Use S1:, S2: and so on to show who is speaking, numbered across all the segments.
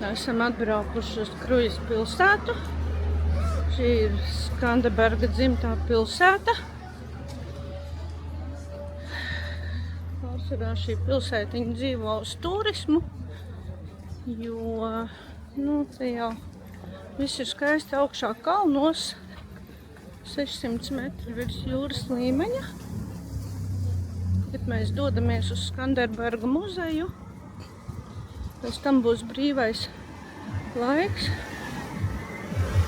S1: Esam atbraukuši uz Krujas pilsētu. Šī ir Skanderberga dzimtā pilsēta. Pārsvarā šī pilsētiņa dzīvo uz turismu, jo, te jau viss ir skaisti augšā kalnos, 600 metri virs jūras līmeņa. Kad mēs dodamies uz Skanderberga muzeju, pēc tam būs brīvais laiks.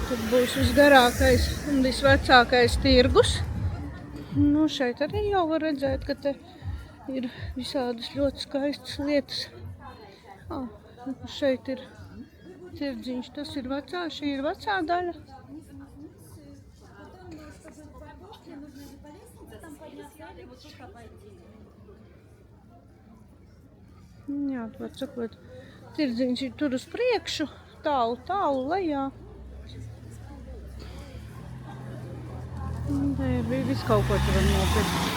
S1: Tad būs visgarākais un visvecākais tirgus. Šeit arī jau var redzēt, ka te ir visādas ļoti skaistas lietas. Šeit ir tirdziņš, tas ir vecā, šī ir vecā daļa. Jā, var sakot, tirdziņš ir tur uz priekšu, tālu lejā. Te bija viss kaut ko tur var nopirkt.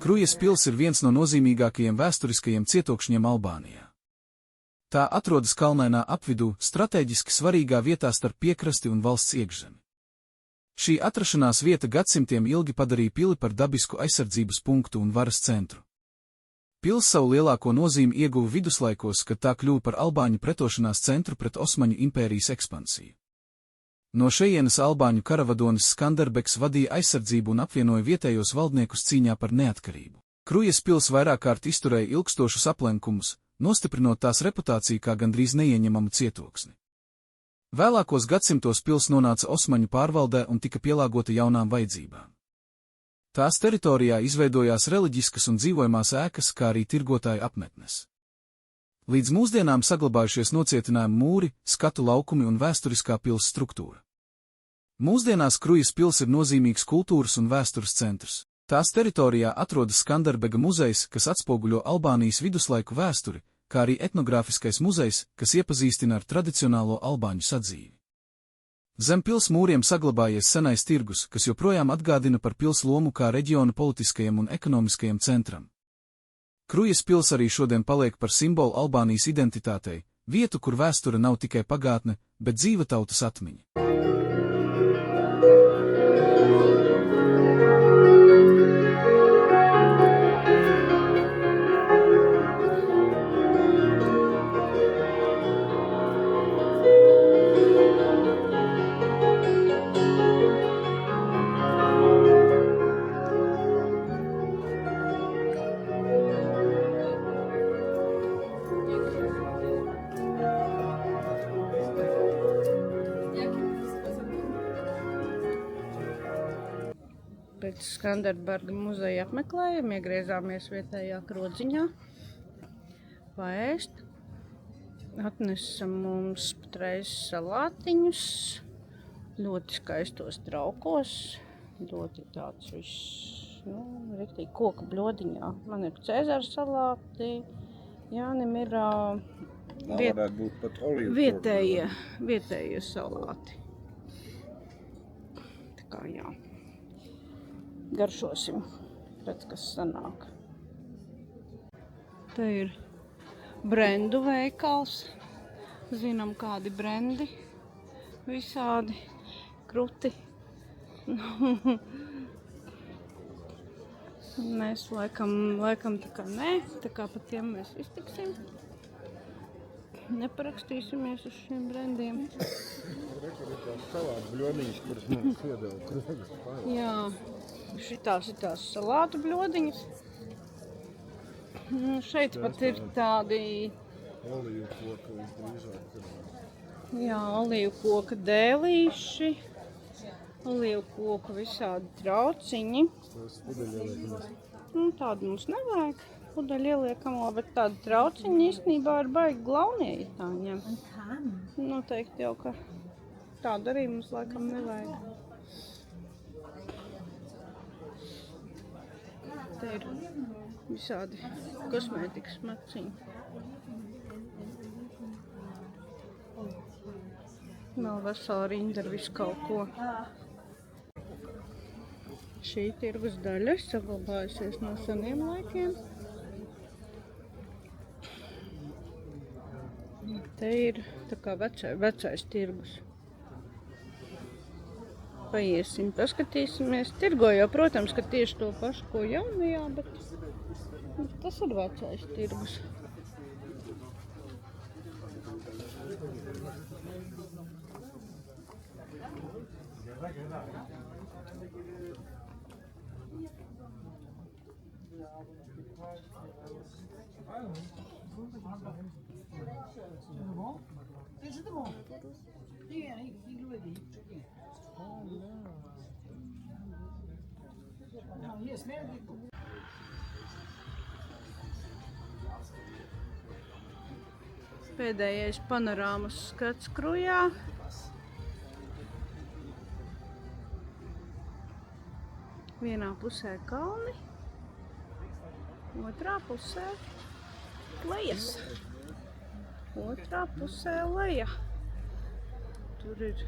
S2: Krujas pils ir viens no nozīmīgākajiem vēsturiskajiem cietokšņiem Albānijā. Tā atrodas kalnainā apvidū, strateģiski svarīgā vietā starp piekrasti un valsts iekšzemi. Šī atrašanās vieta gadsimtiem ilgi padarīja pili par dabisku aizsardzības punktu un varas centru. Pils savu lielāko nozīmi ieguva viduslaikos, kad tā kļuva par Albāņu pretošanās centru pret Osmaņu impērijas ekspansiju. No šejienes albāņu karavadonis Skanderbeks vadīja aizsardzību un apvienoja vietējos valdniekus cīņā par neatkarību. Krujas pils vairāk kārt izturēja ilgstošus aplenkumus, nostiprinot tās reputāciju kā gandrīz neieņemamu cietoksni. Vēlākos gadsimtos pils nonāca Osmaņu pārvaldē un tika pielāgota jaunām vajadzībām. Tās teritorijā izveidojās reliģiskas un dzīvojamās ēkas, kā arī tirgotāju apmetnes. Līdz mūsdienām saglabājušies nocietinājumu mūri, skatu laukumi un vēsturiskā pils struktūra. Mūsdienās Krujas pils ir nozīmīgs kultūras un vēstures centrs. Tās teritorijā atrodas Skanderbega muzejs, kas atspoguļo Albānijas viduslaiku vēsturi, kā arī etnogrāfiskais muzejs, kas iepazīstina ar tradicionālo albāņu sadzīvi. Zem pils mūriem saglabājies senais tirgus, kas joprojām atgādina par pils lomu kā reģiona politiskajam un ekonomiskajam centram. Krujas pils arī šodien paliek par simbolu Albānijas identitātei, vietu, kur vēsture nav tikai pagātne, bet dzīva tautas atmiņa.
S1: Pēc Skanderberga muzeja apmeklējuma iegriezāmies vietējā krodziņā paēst. Atnesa mums patreiz salātiņus, ļoti skaistos traukos, ļoti tāds viss, riktīgi koka bļodiņā. Man ir cēzara salāti, Jānim ir vietējie salāti. Tā kā jā. Garšosim, redz, kas sanāk. Te ir brendu veikals. Zinām, kādi brendi. Visādi kruti. Mēs laikam tā kā nē, tā kā pa tiem mēs iztiksim. Neparakstīsimies uz šiem brendiem. Jā. Šitās ir tās salātu bļodiņas. Šeit pat ir tādi
S3: olīvu koka visdrīzāk.
S1: Jā, olīvu koka dēlīši. Olievu koku visādi trauciņi. Nu, tādu mums nevajag. Pudeļu ieliekamo, bet tādu trauciņi īstenībā ir baigi glaunie, ja tā ņem. Noteikti jau, ka tādu arī mums laikam nevajag. Te ir visādi kosmētikas maciņi. Vēl vesela rinda ar visu kaut ko. Šī tirgus daļa ir saglabājusies no seniem laikiem. Te ir tā kā vecais tirgus. Paiesim, paskatīsimies. Tirgo jau, protams, ka tieši to pašu, ko jaunajā, bet tas ir vecais tirgus. Pēdējais panorāmas skats Krujā. Vienā pusē kalni, otrā pusē lejas. Otrā pusē leja. Tur ir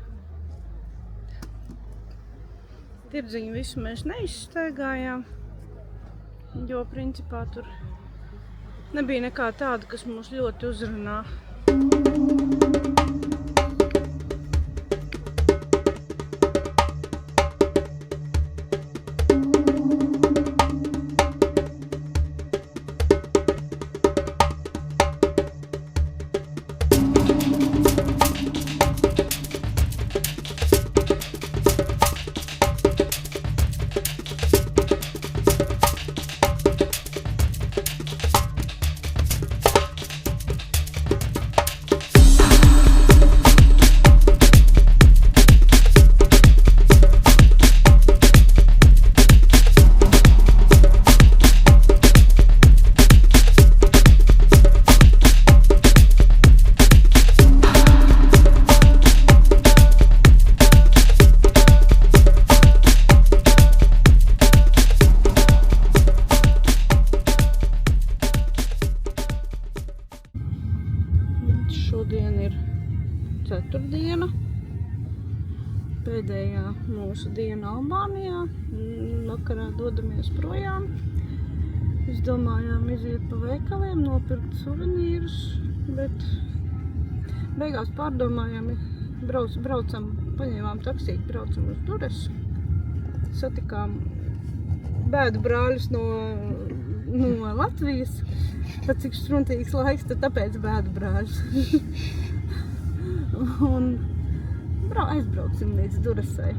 S1: tirdziņu visu mēs neizstaigājām, jo principā tur nebija nekā tāda, kas mūs ļoti uzrunā. Šodien ir ceturtdiena, pēdējā mūsu diena Albānijā. Vakarā dodamies projām. Izdomājām iziet pa veikaliem, nopirkt suvenīrus, bet beigās pārdomājām, braucam, paņēmām taksīti, braucam uz Duresu. Satikām bēdu brāļus no Latvijas. Pat cik struntīgs laiks, tad tāpēc bēdu brāļus. Un aizbrauksim līdz Duresai.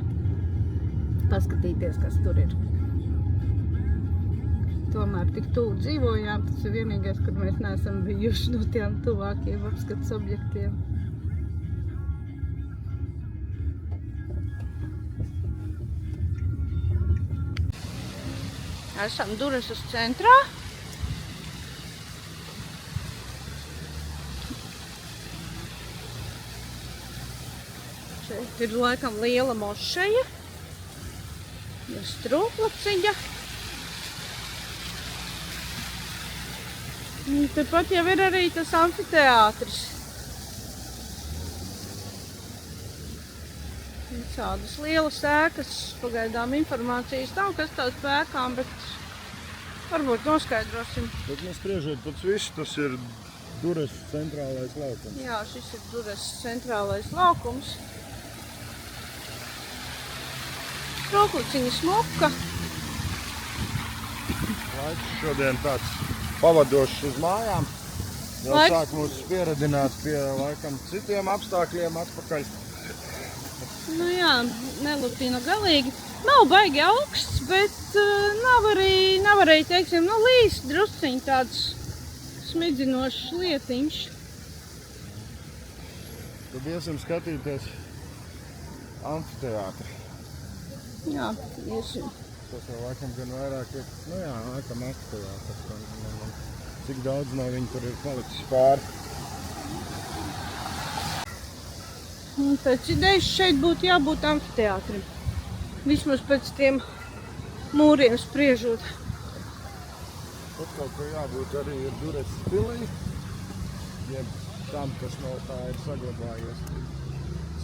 S1: Paskatīties, kas tur ir. Tomēr tik tuvu dzīvojām, tas ir vienīgais, kur mēs neesam bijuši no tiem tuvākiem apskats objektiem. Esam Duresas centrā. Šeit ir laikam liela mošeja, strūklaciņa. Tepat jau ir arī tas amfiteātris. Tādas lielas ēkas, pagaidām informācijas nav, kas tās pēkām, bet varbūt noskaidrosim.
S3: Bet mēs spriežot pats visu, tas ir Duresas centrālais laukums.
S1: Jā, šis ir Duresas centrālais laukums. Strūklaciņa smuka.
S3: Laiks šodien tāds pavadošs uz mājām. Jau sāk mūs pieradināt pie laikam citiem apstākļiem atpakaļ.
S1: Nu jā, nelutina galīgi. Nav baigi augsts, bet nav arī, teiksim, līst drusciņ tāds smidzinošs lietiņš.
S3: Tad iesim skatīties amfiteātri.
S1: Jā, iesim.
S3: Tas jau laikam gan vairāk ir, nu jā, laikam aktīvā, cik daudz no viņu tur ir palicis pāri.
S1: Un pēc idejas šeit būtu jābūt amfiteātrim. Vismaz pēc tiem mūriem spriežot.
S3: Tad kaut ko jābūt arī ir Dures pilī, jeb tam, kas no tā ir saglabājies.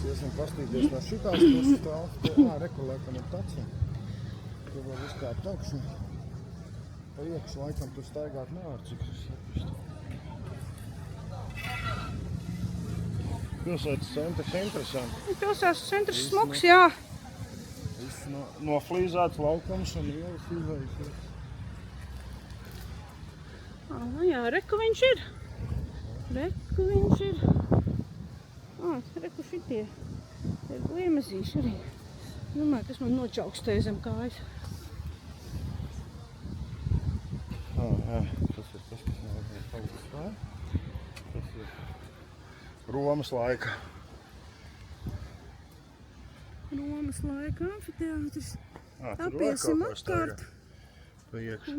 S3: Es iesim pastīties no šitās puses tā, rekolēkam ir tāds. Tur var uzkāpt augšu. Pa iekšu laikam tur staigāt nevar, cik es saprastu. Pilsētas centrs interesanti.
S1: Pilsētas centrs smuks, jā.
S3: Viss noflīzēts laukums un ielas izvējusies.
S1: Nu jā, reku viņš ir. Reku viņš ir. Reku šitie. Ir gliemezīši arī. Domāju, kas man nočaukstēja zem kājas.
S3: Jā, tas ir tas, kas nav palicis tā. Tas ir Romas laika.
S1: Romas laika amfiteātris.
S3: Tur
S1: Apiesim
S3: vēl kaut ko
S1: apkārt.
S3: Pa iekšu.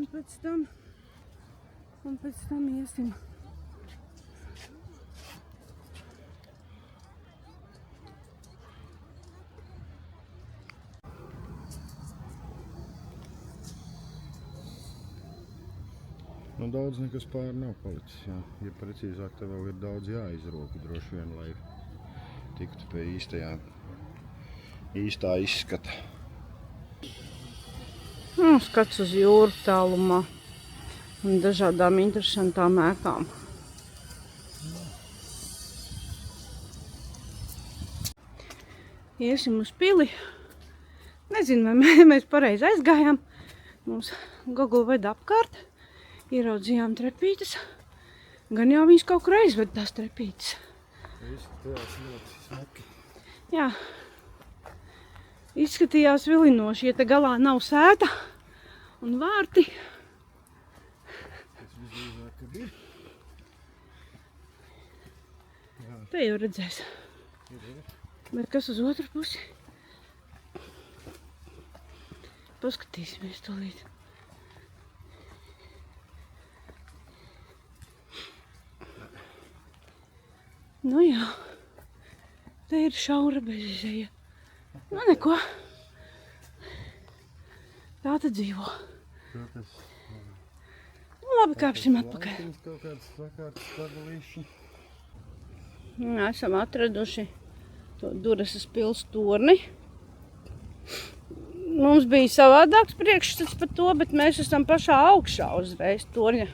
S1: Un pēc tam iesim.
S3: Nu, daudz nekas pāri nav palicis, jā. Ja precīzāk, te vēl ir daudz jāizroka droši vien, lai tiktu pie īstā izskata.
S1: Skats uz jūru tālumā un dažādām interesantām ēkām. Iesim uz pili. Nezinu, vai mēs pareizi aizgājām. Mums Google veda apkārt. Ieraudzījām trepītes. Gan jau viņš kaut kur aizved tās trepītes.
S3: Izskatījās ļoti smaki.
S1: Jā. Izskatījās vilinoši, ja te galā nav sēta un vārti.
S3: Tas visdrīzāk, kad ir.
S1: Te jau redzēs. Bet kas uz otru pusi? Paskatīsimies tūlīt. Nu jā, te ir šaura bezizeja. Nu neko. Tā te dzīvo. Nu labi, kāpsim atpakaļ.
S3: Kaut kāds sakārtas pagalīši.
S1: Esam atraduši to Duresas pils torni. Mums bija savādāks priekšstats par to, bet mēs esam pašā augšā uzreiz torņa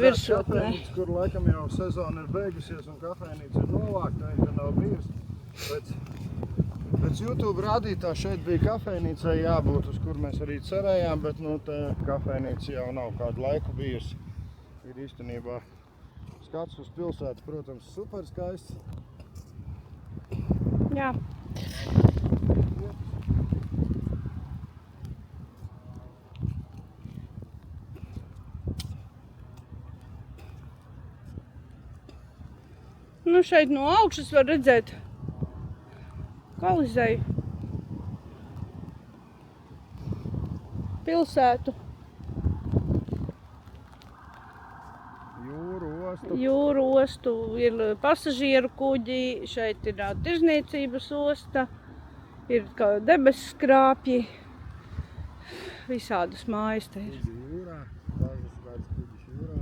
S1: virsotnē.
S3: Kur laikam jau sezona ir beigusies un kafejnīca ir novākta, ja nav bijusi. Pēc YouTube rādītā šeit bija kafejnīcai jābūt, uz kur mēs arī cerējām, bet nu te kafejnīca jau nav kādu laiku bijusi. Ir īstenībā skats uz pilsētu, protams, super skaists.
S1: Jā. Nu šeit no augšas var redzēt Kolizeju, pilsētu, jūru ostu, ir pasažieru kuģi, šeit ir tirzniecības osta, ir debesu skrāpji, visādas mājas te ir.
S3: Jūrā, dažas kādas kuģis jūrā,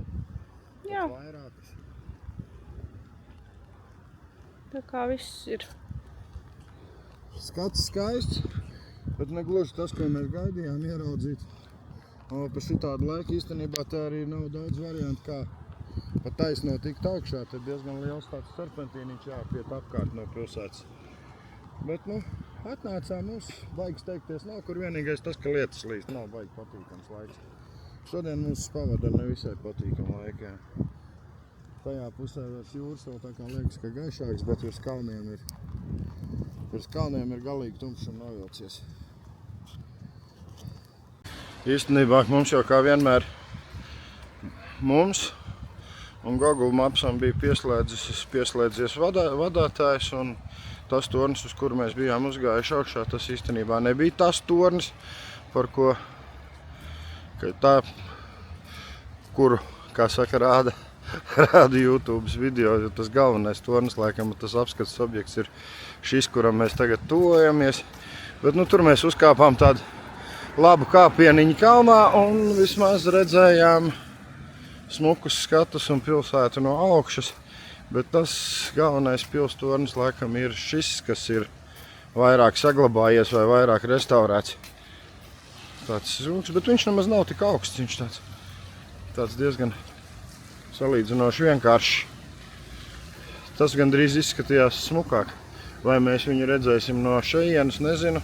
S1: Jā.
S3: vairākas.
S1: Tā kā viss ir.
S3: Skats skaists, bet negluži tas, ko mēs gaidījām ieraudzīt. Pa šitādu laiku īstenībā te arī nav daudz variantu, kā pa taisno tikt augšā. Te diezgan liels tāds serpentīniņš jāpiet apkārt no pilsētas. Bet, nu, atnācām mums, baigi steigties nav, kur vienīgais tas, ka lietas līst, nav baigi patīkams laiks. Šodien mums pavada nevisai patīkam laika, jā. Tajā pusē vairs jūras vēl tā kā liekas, ka gaišāks, bet virs kalniem ir galīgi tumšs un novilcies. Īstenībā mums jau kā vienmēr mums un Google Mapsam bija pieslēdzies vadātājs, un tas tornis, uz kuru mēs bijām uzgājuši augšā, tas īstenībā nebija tas tornis, par ko tā, kuru, kā saka, rāda YouTube video, jo tas galvenais tornis, laikam, tas apskats objekts ir šis, kuram mēs tagad tuvojamies. Bet, nu, tur mēs uzkāpām tādu labu kāpieniņu kalnā un vismaz redzējām smukus skatus un pilsētu no augšas. Bet tas galvenais pilstornis laikam ir šis, kas ir vairāk saglabājies vai vairāk restaurēts. Tāds zūks, bet viņš nemaz nav tik augsts, viņš tāds diezgan salīdzinoši vienkārši. Tas gandrīz izskatījās smukāk. Vai mēs viņu redzēsim no šejienes, nezinu.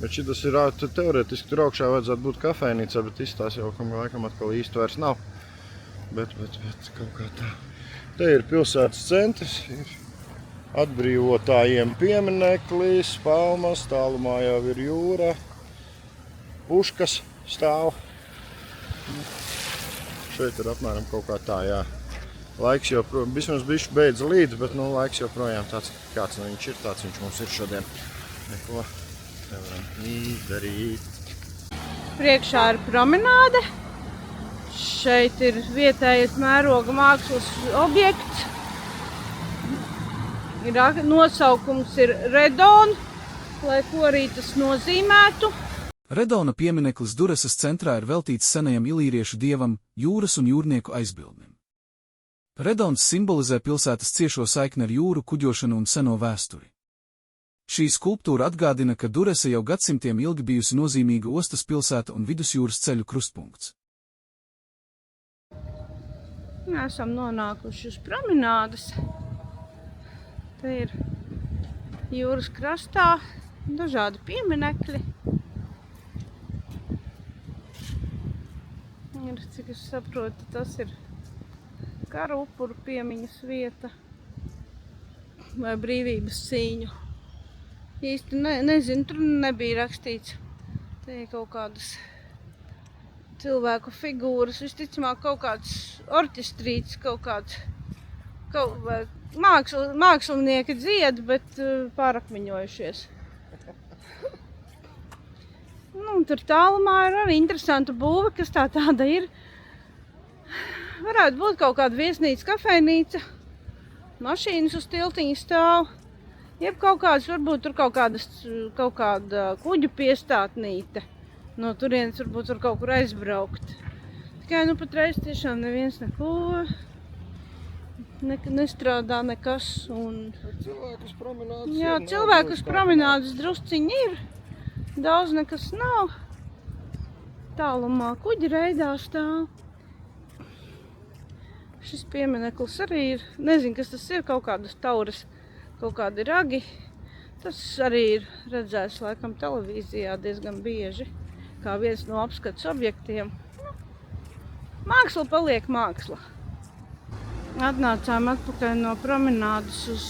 S3: Bet šitas ir teoretiski, tur augšā vajadzētu būt kafejnīcā, bet izstās jau, kam laikam atkal īsti vairs nav. Bet kaut kā tā. Te ir pilsētas centrs, ir atbrīvotājiem piemineklis, palmas, tālumā jau ir jūra, puškas stāv. Šeit ir apmēram kaut kā tā, jā. Laiks joprojām, vismaz bišķi beidz līdz, bet nu, laiks joprojām tāds, kāds nu viņš ir, tāds viņš mums ir šodien. Neko nevaram izdarīt.
S1: Priekšā ir promenāde. Šeit ir vietējais mēroga mākslas objekts. Nosaukums ir Redona, lai ko arī tas nozīmētu.
S2: Redona piemineklis Duresas centrā ir veltīts senajam ilīriešu dievam, jūras un jūrnieku aizbildnim. Redons simbolizē pilsētas ciešo saikni ar jūru, kuģošanu un seno vēsturi. Šī skulptūra atgādina, ka Duresa jau gadsimtiem ilgi bijusi nozīmīga ostas pilsēta un vidusjūras ceļu krustpunkts.
S1: Esam nonākuši uz promenādes. Te ir jūras krastā dažādi pieminekļi. Cik es saprotu, tas ir kara upuru piemiņas vieta vai brīvības cīņu. Īsti nezinu, tur nebija rakstīts. Te ir kaut kādas cilvēku figūras, visticamāk kaut kāds orķestrīts, kaut kāds mākslinieki dzied, bet pārakmeņojušies. Nu, tur tālumā ir arī interesanta būve, kas tāda ir. Varētu būt kaut kāda viesnīca, kafejnīca, mašīnas uz tiltiņa stāv, jeb kaut kāds, varbūt tur kaut kāda kuģu piestātnīte. No turienes varbūt tur kaut kur aizbraukt. Tikai nu patreiz tiešām neviens neko nestrādā nekas. Un...
S3: Cilvēkus promenādes
S1: jā, cilvēkus promenādes drusciņi ir. Daudz nekas nav. Tālumā kuģi reidā stāv. Šis piemineklis arī ir, nezinu, kas tas ir, kaut kādas tauras, kaut kādi ragi. Tas arī ir redzēts, laikam, televīzijā diezgan bieži, kā viens no apskats objektiem. Māksla paliek māksla. Atnācām atpakaļ no promenādes uz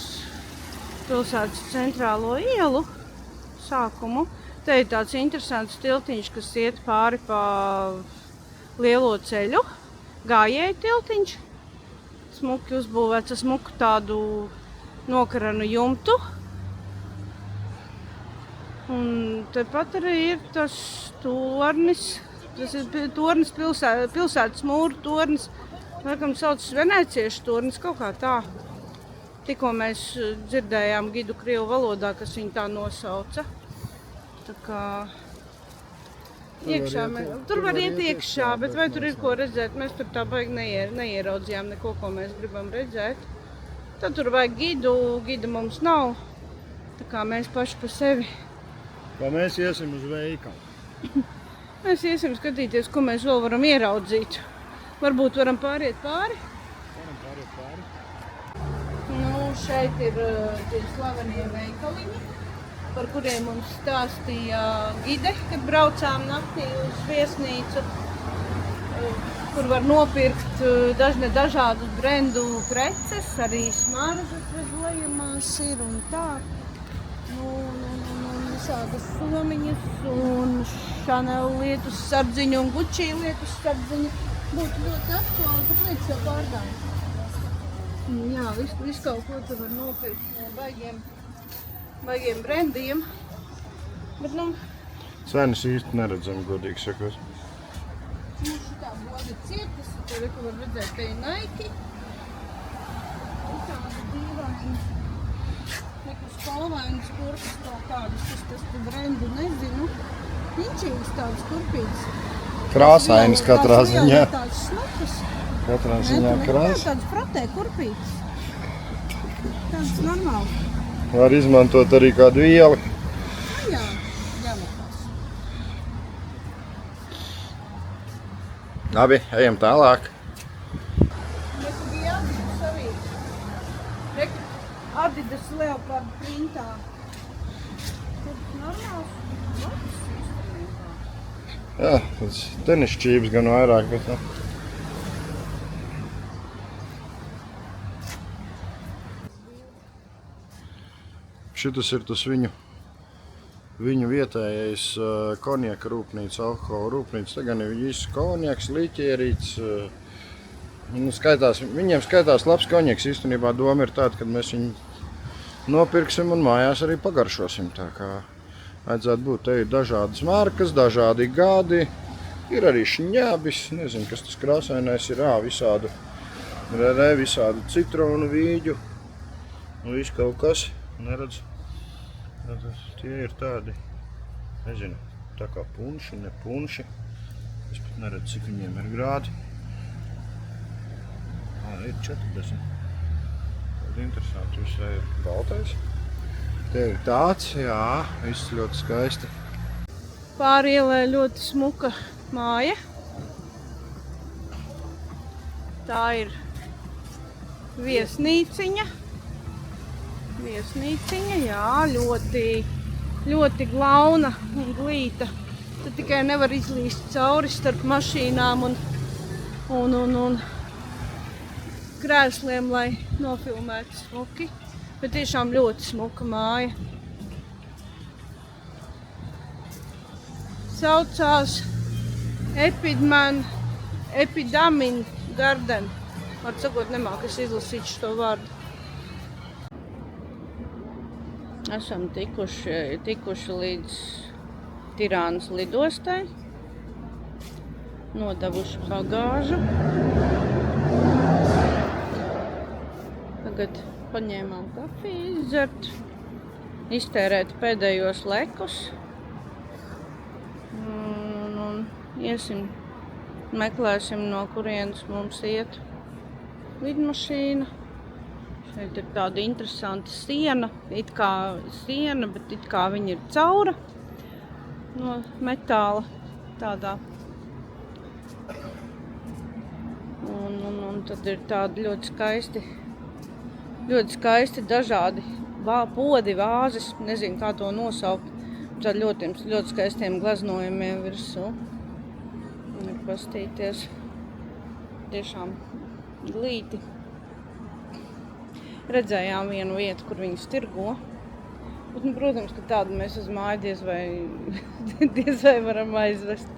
S1: pilsētas centrālo ielu sākumu. Te ir tāds interesants tiltiņš, kas iet pāri pa lielo ceļu, gājēju tiltiņš. Smuki uzbūvēts ar smuku tādu nokaranu jumtu. Un tepat arī ir tas tornis. Tas ir tornis pilsētas mūru tornis. Laikam saucas venēciešu tornis, kaut kā tā. Tikko mēs dzirdējām gidu krievu valodā, kas viņu tā nosauca. Tā kā iekšā, tur var iet iekšā, bet vai tur ir ko redzēt? Mēs tur tā baigi neieraudzījām neko, ko mēs gribam redzēt. Tad tur vajag gidu, gida mums nav, tā kā mēs paši pa sevi.
S3: Kā mēs iesim uz veikalu?
S1: Mēs iesim skatīties, ko mēs vēl varam ieraudzīt. Varbūt varam pāriet pāri?
S3: Varam pāriet pāri.
S1: Nu, šeit ir tie slavenie veikaliņi, par kuriem mums stāstīja gide, kad braucām naktī uz viesnīcu, kur var nopirkt dažādu brendu preces, arī smaržas bezlējumās ir un tā. Visādas somiņas un Chanel lietus sardziņu un Gucci lietus sardziņu. Būtu ļoti aktuāli, kāpēc jau pārdāju. Jā, visu kaut ko tu var nopirkt no baigiem baigiem brendiem. Bet, nu,
S3: Cenas īsti neredzam, godīgi sakot.
S1: šitā boda cietas, tur, ko var redzēt, te ir Nike. Tāda dīvaini. Nekas spalvainas kurpes kaut kādas, tas tu brendu nezinu. Inčīgas tādas kurpītes.
S3: Krāsainas katrā ziņā.
S1: Tādas smukas.
S3: Katrā ziņā krās.
S1: Tādas fratē kurpītes. Tādas normāli.
S3: Var izmantot arī kādu ielu.
S1: Jā, jāmetās.
S3: Labi, ejam tālāk.
S1: Reku bija Adidas arī. Reku Adidas Leopard printā. Tur normāls. Labs instrumentā.
S3: Jā, tas tenis čības gan vairāk, bet nu. Šitas ir tas viņu vietējais konjaka rūpnīca, alkohola rūpnīca. Te gan ir viss konjaks, liķierīts. Viņiem skaitās labs konjaks. Īstenībā doma ir tāda, ka mēs viņu nopirksim un mājās arī pagaršosim. Tā kā vajadzētu būt. Te ir dažādas markas, dažādi gadi. Ir arī šņābis, nezinu, kas tas krāsainais ir. Visādu citronu, vīģu. Un viss kaut kas, neredz. Tie ir tādi, nezinu, tā kā punši, ne punši. Es pat neredzu, cik viņiem ir grādi. Ir 40. Tāda interesanti, visai ir baltais. Te ir tāds, jā, viss ļoti skaisti.
S1: Pāri ielai ļoti smuka māja. Tā ir viesnīciņa. Viesnīciņa, jā, ļoti glauna un glīta. Tad tikai nevar izlīst cauri starp mašīnām un krēsliem, lai nofilmētu smuki. Bet tiešām ļoti smuka māja. Saucās Epidamin Garden. Var sakot, nemāk es izlasīt šo vārdu. Esam tikuši līdz Tirānas lidostai, nodevuši bagāžu. Tagad paņēmām kafiju izdzert, iztērēt pēdējos lekus un iesim, meklēsim, no kurienes mums iet lidmašīna. Šeit ir tāda interesanta siena, it kā siena, bet it kā viņa ir caura no metāla tādā. Un tad ir tādi ļoti skaisti dažādi podi, vāzes, nezinu kā to nosaukt. Tādi ļoti skaistiem glaznojumiem virsū. Un ir pastīties tiešām glīti. Redzējām vienu vietu, kur viņus tirgo. Bet, protams, ka tādu mēs uz māju diez vai varam aizvest.